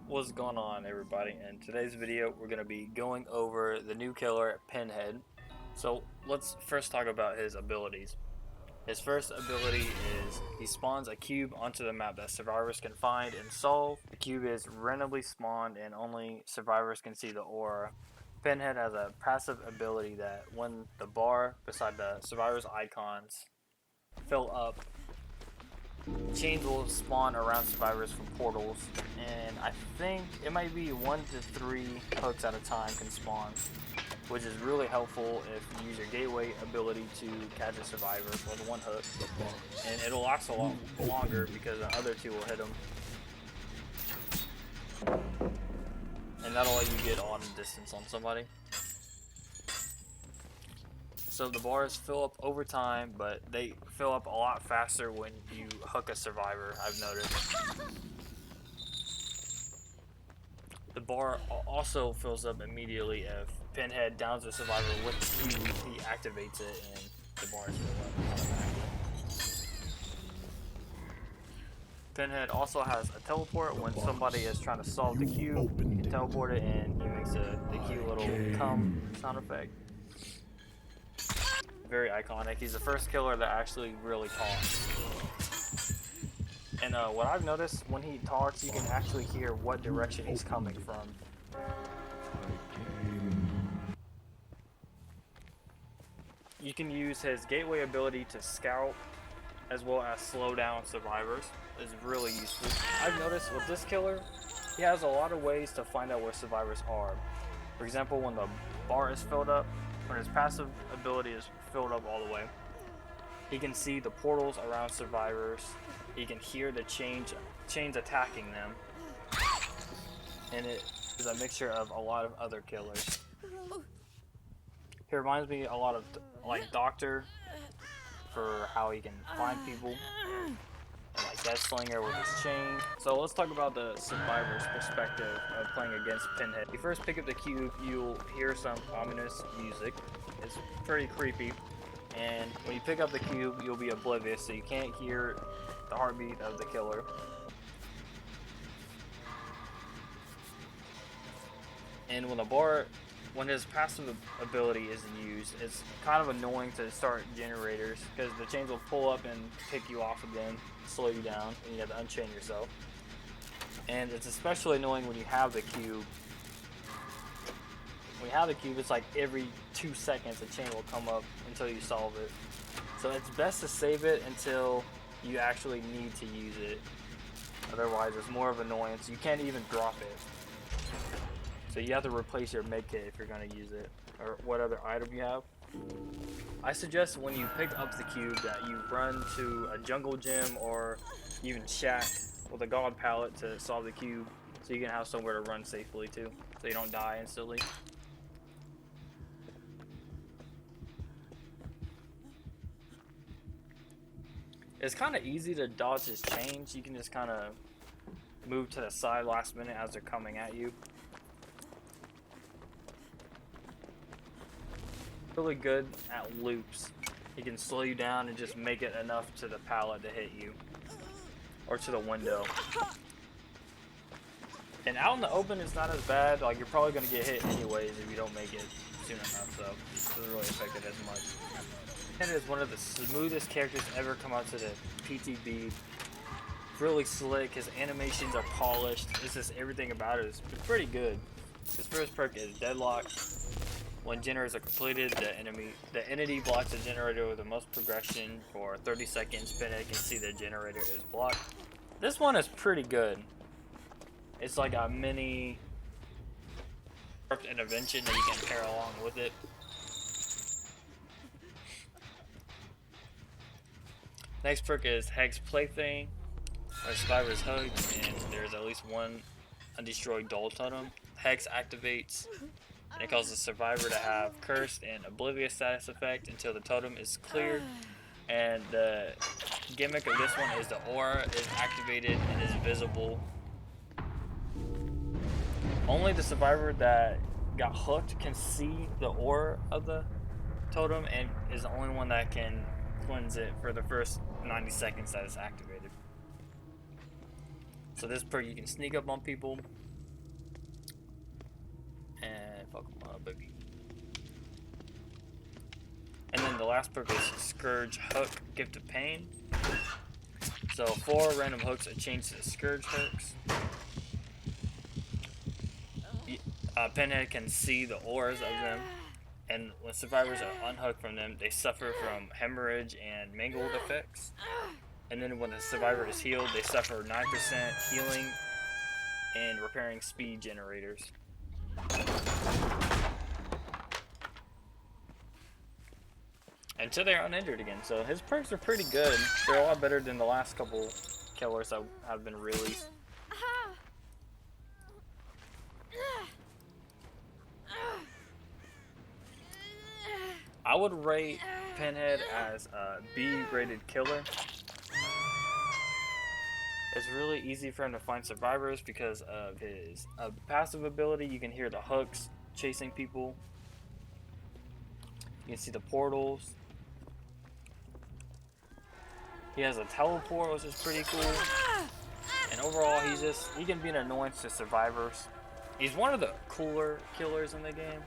What's going on, everybody? In today's video we're going to be going over the new killer Pinhead. So let's first talk about his abilities. His first ability is he spawns a cube onto the map that survivors can find and solve. The cube is randomly spawned and only survivors can see the aura. Pinhead has a passive ability that when the bar beside the survivors icons fill up, chains will spawn around survivors from portals, and I think it might be 1 to 3 hooks at a time can spawn, which is really helpful if you use your gateway ability to catch a survivor with one hook, and it'll last a lot longer because the other two will hit them, and that'll let you get a lot of distance on somebody. So the bars fill up over time, but they fill up a lot faster when you hook a survivor, I've noticed. The bar also fills up immediately if Pinhead downs a survivor with the cube, he activates it and the bars fill up automatically. Pinhead also has a teleport. When somebody is trying to solve the cube, you can teleport it and he makes the cute little come sound effect. Very iconic. He's the first killer that actually really talks. And what I've noticed, when he talks, you can actually hear what direction he's coming from. You can use his gateway ability to scout as well as slow down survivors. It's really useful. I've noticed with this killer, he has a lot of ways to find out where survivors are. For example, when the bar is filled up, when his passive ability is filled up all the way, he can see the portals around survivors, he can hear the chains attacking them, and it is a mixture of a lot of other killers. He reminds me a lot of like Doctor for how he can find people, and like Deathslinger with his chain. So let's talk about the survivor's perspective of playing against Pinhead. You first pick up the cube, you'll hear some ominous music. It's pretty creepy, and when you pick up the cube you'll be oblivious, so you can't hear the heartbeat of the killer. And when his passive ability is used, it's kind of annoying to start generators because the chains will pull up and pick you off again, slow you down, and you have to unchain yourself. And it's especially annoying when you have the cube. When you have the cube, it's like every 2 seconds a chain will come up until you solve it. So it's best to save it until you actually need to use it. Otherwise, it's more of an annoyance. You can't even drop it. So you have to replace your medkit if you're going to use it, or what other item you have. I suggest when you pick up the cube that you run to a jungle gym or even shack with a god pallet to solve the cube, so you can have somewhere to run safely too, so you don't die instantly. It's kind of easy to dodge his chains. You can just kind of move to the side last minute as they're coming at you. Really good at loops. He can slow you down and just make it enough to the pallet to hit you, or to the window. And out in the open it's not as bad. Like, you're probably going to get hit anyways if you don't make it soon enough, so it doesn't really affect it as much. And is one of the smoothest characters ever come out to the PTB. Really slick, his animations are polished. It's just everything about it is pretty good. His first perk is Deadlock. When generators are completed, the entity blocks the generator with the most progression for 30 seconds. Pinhead can see the generator is blocked. This one is pretty good. It's like a mini intervention that you can pair along with it. Next perk is Hex Plaything. Where survivors hug and there's at least one undestroyed doll totem. Hex activates and it causes the survivor to have cursed and oblivious status effect until the totem is cleared. And the gimmick of this one is the aura is activated and is visible. Only the survivor that got hooked can see the aura of the totem and is the only one that can cleanse it for the first 90 seconds that it's activated. So this perk, you can sneak up on people, fuck him up, baby. And then the last perk is Scourge Hook, Gift of Pain. So 4 random hooks are changed to Scourge hooks. Pinhead can see the auras of them, and when survivors are unhooked from them, they suffer from hemorrhage and mangled effects. And then when the survivor is healed, they suffer 9% healing and repairing speed generators. Until they're uninjured again. So his perks are pretty good. They're a lot better than the last couple killers that have been released. I would rate Pinhead as a B-rated killer. It's really easy for him to find survivors because of his passive ability. You can hear the hooks chasing people. You can see the portals. He has a teleport, which is pretty cool. And overall, he can be an annoyance to survivors. He's one of the cooler killers in the game.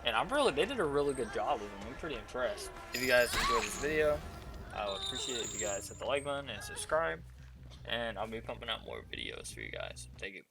And they did a really good job with him. I'm pretty impressed. If you guys enjoyed this video, I would appreciate it if you guys hit the like button and subscribe. And I'll be pumping out more videos for you guys. Thank you.